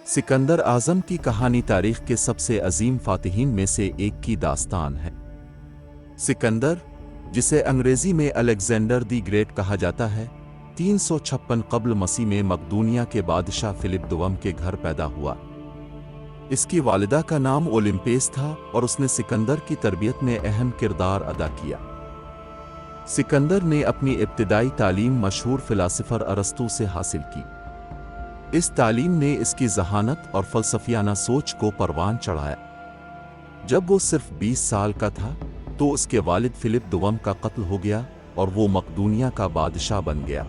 सिकंदर आज़म की कहानी तारीख के सबसे अजीम फातिहीन में से एक की दास्तान है। सिकंदर, जिसे अंग्रेजी में अलेक्जेंडर दी ग्रेट कहा जाता है, 356 कब्ल मसीह में मकदूनिया के बादशाह फिलिप दुवम के घर पैदा हुआ। इसकी वालिदा का नाम ओलिम्पेस था और उसने सिकंदर की तरबियत में अहम किरदार अदा किया। सिकंदर ने अपनी इब्तिदाई तालीम मशहूर फिलासफर अरस्तू से हासिल की। इस तालीम ने इसकी ज़हानत और फ़लसफ़ियाना सोच को परवान चढ़ाया। जब वो सिर्फ 20 साल का था तो उसके वालिद फिलिप दुवम का कत्ल हो गया और वो मकदूनिया का बादशाह बन गया।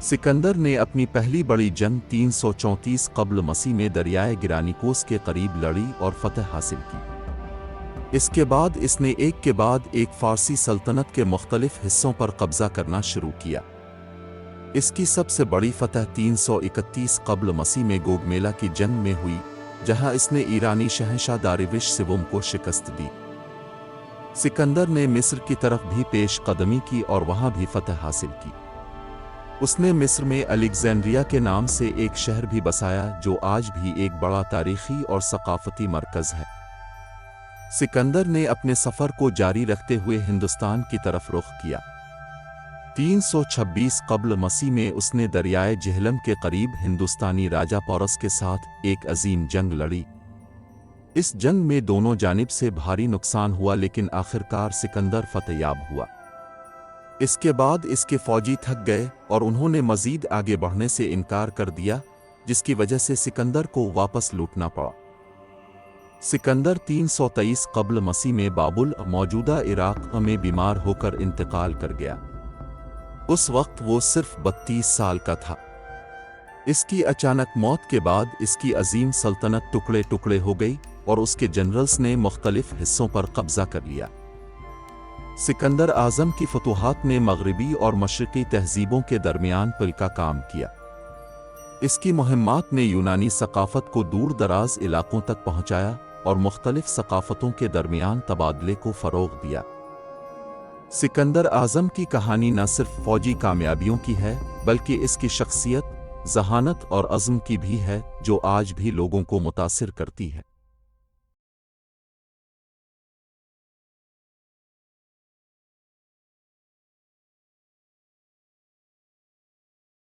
सिकंदर ने अपनी पहली बड़ी जंग 334 कब्ल मसीह में दरियाए गिरानिकोस के करीब लड़ी और फतह हासिल की। इसके बाद इसने एक के बाद एक फ़ारसी सल्तनत के मुख्तलिफ हिस्सों पर कब्ज़ा करना शुरू किया। इसकी सबसे बड़ी फतह 331 कब्ल मसीह में गोगमेला की जंग में हुई, जहां इसने ईरानी शहंशाह दारिविश सिवुम को शिकस्त दी। सिकंदर ने मिस्र की तरफ भी पेश कदमी की और वहां भी फतह हासिल की। उसने मिस्र में अलेक्जेंड्रिया के नाम से एक शहर भी बसाया, जो आज भी एक बड़ा तारीखी और सकाफती मरकज है। सिकंदर ने अपने सफ़र को जारी रखते हुए हिंदुस्तान की तरफ रुख किया। 326 कब्ल मसीह में उसने दरियाए जेहलम के करीब हिंदुस्तानी राजा पोरस के साथ एक अजीम जंग लड़ी। इस जंग में दोनों जानिब से भारी नुकसान हुआ, लेकिन आखिरकार सिकंदर फतेहयाब हुआ। इसके बाद इसके फौजी थक गए और उन्होंने मजीद आगे बढ़ने से इनकार कर दिया, जिसकी वजह से सिकंदर को वापस लूटना पड़ा। सिकंदर 323 कब्ल मसीह में बाबुल मौजूदा इराक में बीमार होकर इंतकाल कर गया। उस वक्त वो सिर्फ 32 साल का था। इसकी अचानक मौत के बाद इसकी अजीम सल्तनत टुकड़े टुकड़े हो गई और उसके जनरल्स ने मुख्तलिफ हिस्सों पर कब्जा कर लिया। सिकंदर आज़म की फतूहात ने मगरबी और मशरक़ी तहजीबों के दरमियान पुल का काम किया। इसकी मुहिम्मात ने यूनानी सकाफत को दूर दराज इलाकों तक पहुंचाया और मुख्तलिफ सकाफतों के दरमियान तबादले को फ़रोग़ दिया। सिकंदर आज़म की कहानी न सिर्फ फ़ौजी कामयाबियों की है, बल्कि इसकी शख्सियत, ज़हानत और अज़्म की भी है, जो आज भी लोगों को मुतासिर करती है।